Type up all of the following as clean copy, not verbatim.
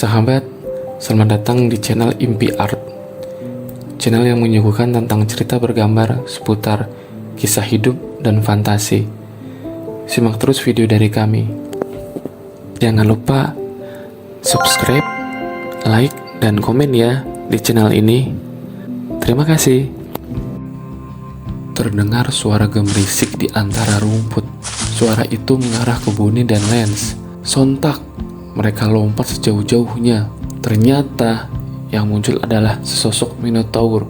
sahabat, selamat datang di channel Impi Art. Channel yang menyuguhkan tentang cerita bergambar seputar kisah hidup dan fantasi. Simak terus video dari kami. Jangan lupa subscribe, like, dan komen ya di channel ini. Terima kasih. Terdengar suara gemerisik di antara rumput. Suara itu mengarah ke Bonnie dan Lance. Sontak mereka lompat sejauh-jauhnya. Ternyata yang muncul adalah sesosok Minotaur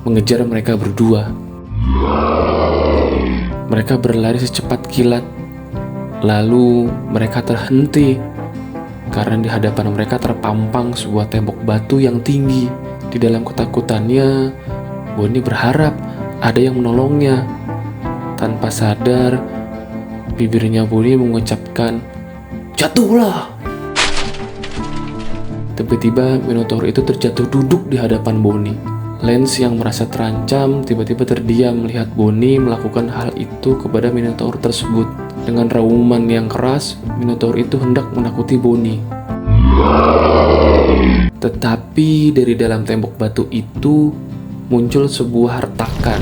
mengejar mereka berdua. Mereka berlari secepat kilat. Lalu mereka terhenti karena di hadapan mereka terpampang sebuah tembok batu yang tinggi. Di dalam ketakutannya, Bonnie berharap ada yang menolongnya. Tanpa sadar, bibirnya Bonnie mengucapkan, "Jatuhlah!" Tiba-tiba Minotaur itu terjatuh duduk di hadapan Bonnie. Lance yang merasa terancam tiba-tiba terdiam melihat Bonnie melakukan hal itu kepada Minotaur tersebut. Dengan raungan yang keras, Minotaur itu hendak menakuti Bonnie. Tetapi dari dalam tembok batu itu muncul sebuah retakan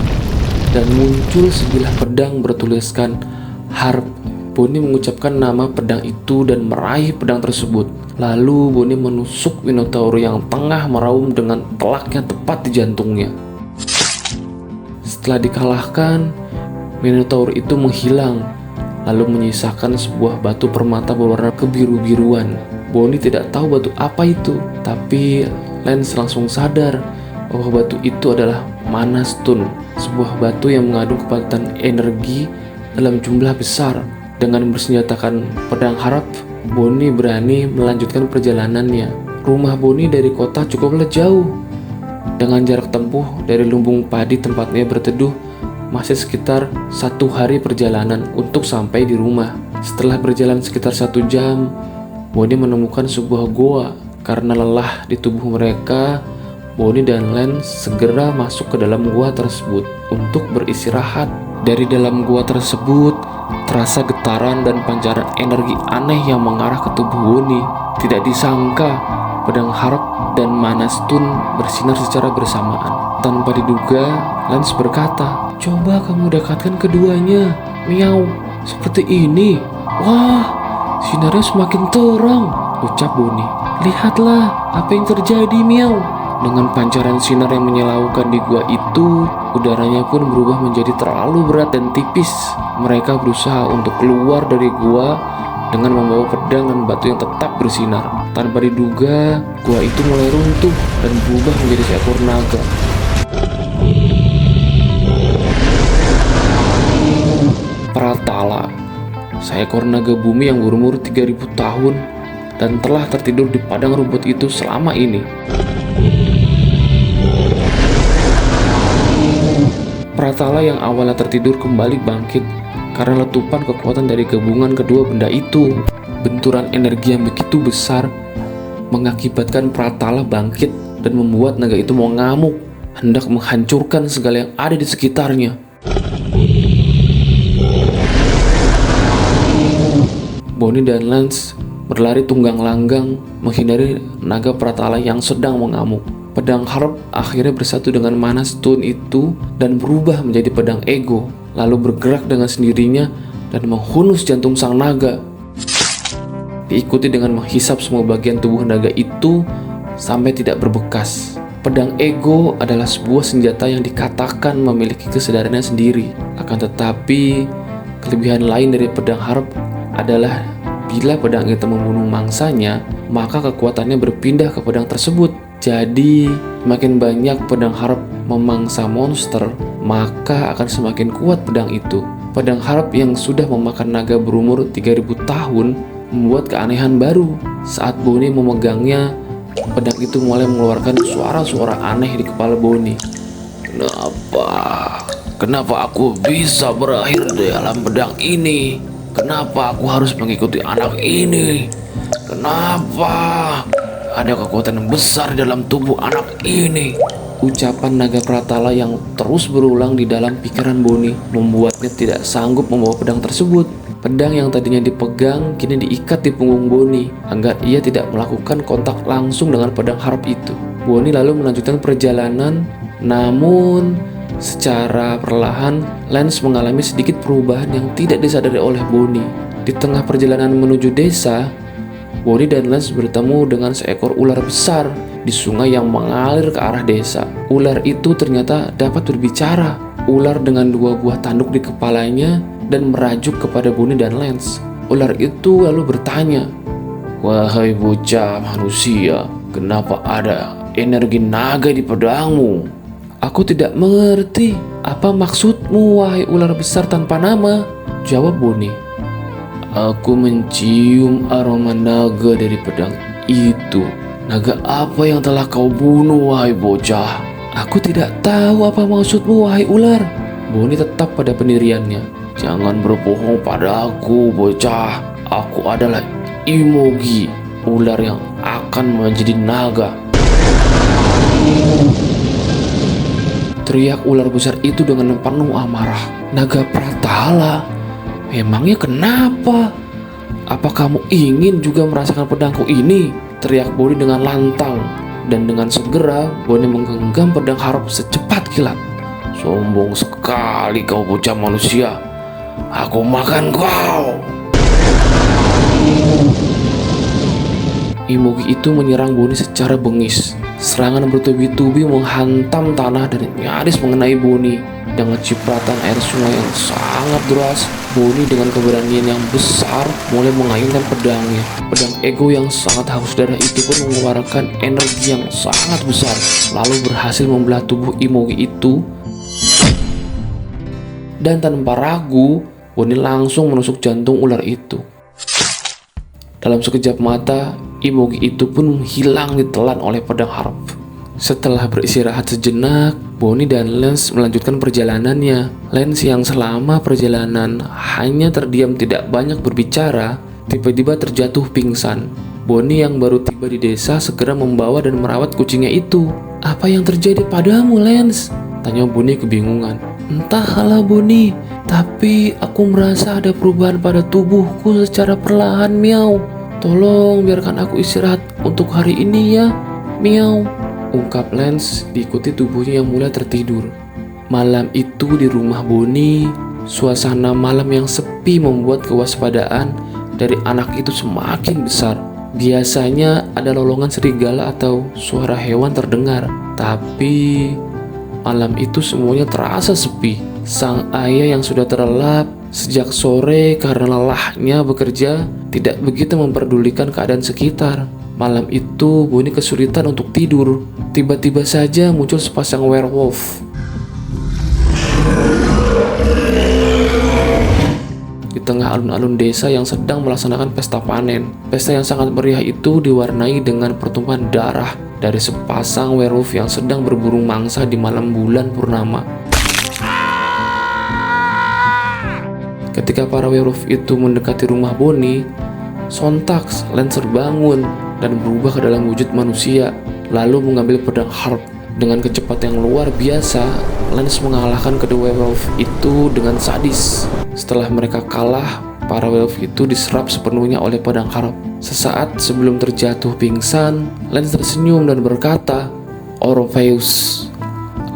dan muncul sebilah pedang bertuliskan Harp. Bonnie mengucapkan nama pedang itu dan meraih pedang tersebut. Lalu Bonnie menusuk Minotaur yang tengah meraung dengan telaknya tepat di jantungnya. Setelah dikalahkan, Minotaur itu menghilang, lalu menyisakan sebuah batu permata berwarna kebiru-biruan. Bonnie tidak tahu batu apa itu, tapi Lance langsung sadar bahwa batu itu adalah Mana Stone, sebuah batu yang mengandung kekuatan energi dalam jumlah besar. Dengan bersenjatakan pedang harap, Bonnie berani melanjutkan perjalanannya. Rumah Bonnie dari kota cukuplah jauh. Dengan jarak tempuh dari lumbung padi tempatnya berteduh, masih sekitar 1 hari perjalanan untuk sampai di rumah. Setelah berjalan sekitar 1 jam, Bonnie menemukan sebuah goa. Karena lelah di tubuh mereka, Bonnie dan Lance segera masuk ke dalam gua tersebut untuk beristirahat. Dari dalam gua tersebut, terasa getaran dan pancaran energi aneh yang mengarah ke tubuh Bonnie. Tidak disangka, pedang harap dan Mana Stone bersinar secara bersamaan. Tanpa diduga, Lance berkata, "Coba kamu dekatkan keduanya. Miau, seperti ini. Wah, sinarnya semakin terang," ucap Bonnie. "Lihatlah apa yang terjadi, Miau." Dengan pancaran sinar yang menyilaukan di gua itu, udaranya pun berubah menjadi terlalu berat dan tipis. Mereka berusaha untuk keluar dari gua dengan membawa pedang dan batu yang tetap bersinar. Tanpa diduga, gua itu mulai runtuh dan berubah menjadi seekor naga. Pratala, seekor naga bumi yang berumur 3000 tahun dan telah tertidur di padang rumput itu selama ini. Pratala yang awalnya tertidur kembali bangkit karena letupan kekuatan dari gabungan kedua benda itu. Benturan energi yang begitu besar mengakibatkan Pratala bangkit dan membuat naga itu mengamuk, hendak menghancurkan segala yang ada di sekitarnya. Bonnie dan Lance berlari tunggang langgang menghindari naga Pratala yang sedang mengamuk. Pedang harp akhirnya bersatu dengan Mana Stone itu dan berubah menjadi pedang ego, lalu bergerak dengan sendirinya dan menghunus jantung sang naga. Diikuti dengan menghisap semua bagian tubuh naga itu sampai tidak berbekas. Pedang ego adalah sebuah senjata yang dikatakan memiliki kesadarannya sendiri. Akan tetapi, kelebihan lain dari pedang harp adalah bila pedang itu membunuh mangsanya, maka kekuatannya berpindah ke pedang tersebut. Jadi, semakin banyak pedang harp memangsa monster, maka akan semakin kuat pedang itu. Pedang harp yang sudah memakan naga berumur 3000 tahun membuat keanehan baru. Saat Bonnie memegangnya, pedang itu mulai mengeluarkan suara-suara aneh di kepala Bonnie. Kenapa aku bisa berakhir di dalam pedang ini? Kenapa aku harus mengikuti anak ini? Kenapa? ada kekuatan yang besar dalam tubuh anak ini. Ucapan naga Pratala yang terus berulang di dalam pikiran Boni membuatnya tidak sanggup membawa pedang tersebut. Pedang yang tadinya dipegang kini diikat di punggung Boni agar ia tidak melakukan kontak langsung dengan pedang harp itu. Boni lalu melanjutkan perjalanan, namun secara perlahan Lance mengalami sedikit perubahan yang tidak disadari oleh Boni. Di tengah perjalanan menuju desa, Boni dan Lance bertemu dengan seekor ular besar di sungai yang mengalir ke arah desa. Ular itu ternyata dapat berbicara. Ular dengan 2 buah tanduk di kepalanya dan merajuk kepada Boni dan Lance. Ular itu lalu bertanya, "Wahai bocah manusia, kenapa ada energi naga di pedangmu?" "Aku tidak mengerti. Apa maksudmu, wahai ular besar tanpa nama?" jawab Boni. "Aku mencium aroma naga dari pedang itu. Naga apa yang telah kau bunuh, wahai bocah?" "Aku tidak tahu apa maksudmu, wahai ular." Boni tetap pada pendiriannya. "Jangan berbohong padaku, bocah. Aku adalah Imogi, ular yang akan menjadi naga." Teriak ular besar itu dengan penuh amarah. "Naga Pratala, memangnya kenapa? Apa kamu ingin juga merasakan pedangku ini?" teriak Boni dengan lantang. Dan dengan segera Boni menggenggam pedang harp secepat kilat. "Sombong sekali kau bocah manusia. Aku makan kau." Imogi itu menyerang Boni secara bengis. Serangan bertubi-tubi menghantam tanah dan nyaris mengenai Boni. Dengan cipratan air sungai yang sangat deras, Boni dengan keberanian yang besar mulai mengayunkan pedangnya. Pedang ego yang sangat haus darah itu pun mengeluarkan energi yang sangat besar, lalu berhasil membelah tubuh Imogi itu. Dan tanpa ragu, Boni langsung menusuk jantung ular itu. Dalam sekejap mata, Imogi itu pun hilang ditelan oleh pedang harp. Setelah beristirahat sejenak, Boni dan Lance melanjutkan perjalanannya. Lance yang selama perjalanan hanya terdiam tidak banyak berbicara, tiba-tiba terjatuh pingsan. Boni yang baru tiba di desa segera membawa dan merawat kucingnya itu. "Apa yang terjadi padamu, Lance?" tanya Boni kebingungan. "Entahlah Boni, tapi aku merasa ada perubahan pada tubuhku secara perlahan, miau. Tolong biarkan aku istirahat untuk hari ini ya, miau," ungkap Lance diikuti tubuhnya yang mulai tertidur. Malam itu di rumah Boni, suasana malam yang sepi membuat kewaspadaan dari anak itu semakin besar. Biasanya ada lolongan serigala atau suara hewan terdengar, tapi malam itu semuanya terasa sepi. Sang ayah yang sudah terlelap sejak sore karena lelahnya bekerja tidak begitu memperdulikan keadaan sekitar. Malam itu Boni kesulitan untuk tidur. Tiba-tiba saja muncul sepasang werewolf. Di tengah alun-alun desa yang sedang melaksanakan pesta panen. Pesta yang sangat meriah itu diwarnai dengan pertumpahan darah dari sepasang werewolf yang sedang berburu mangsa di malam bulan purnama. Ketika para werewolf itu mendekati rumah Boni, sontak Lance terbangun dan berubah ke dalam wujud manusia, lalu mengambil pedang harp. Dengan kecepatan yang luar biasa, Lance mengalahkan kedua werewolf itu dengan sadis. Setelah mereka kalah, para werewolf itu diserap sepenuhnya oleh pedang harp. Sesaat sebelum terjatuh pingsan, Lance tersenyum dan berkata, "Orpheus."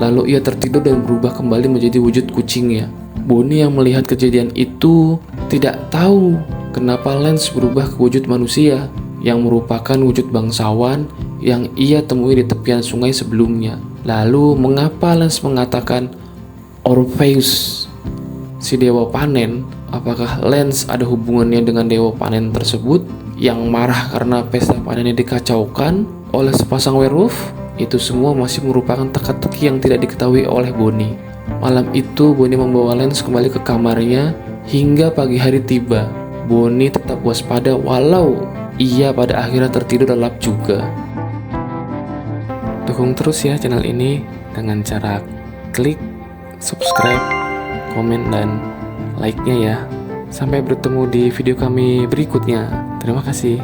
Lalu ia tertidur dan berubah kembali menjadi wujud kucingnya. Boni yang melihat kejadian itu tidak tahu kenapa Lance berubah ke wujud manusia, yang merupakan wujud bangsawan yang ia temui di tepian sungai sebelumnya. Lalu mengapa Lance mengatakan Orpheus, si dewa panen? Apakah Lance ada hubungannya dengan dewa panen tersebut yang marah karena pesta panennya dikacaukan oleh sepasang werewolf? Itu semua masih merupakan teka-teki yang tidak diketahui oleh Boni. Malam itu Boni membawa Lance kembali ke kamarnya hingga pagi hari tiba. Boni tetap waspada walau ia pada akhirnya tertidur lelap juga. Dukung terus ya channel ini dengan cara klik subscribe, komen, dan like-nya ya. Sampai bertemu di video kami berikutnya. Terima kasih.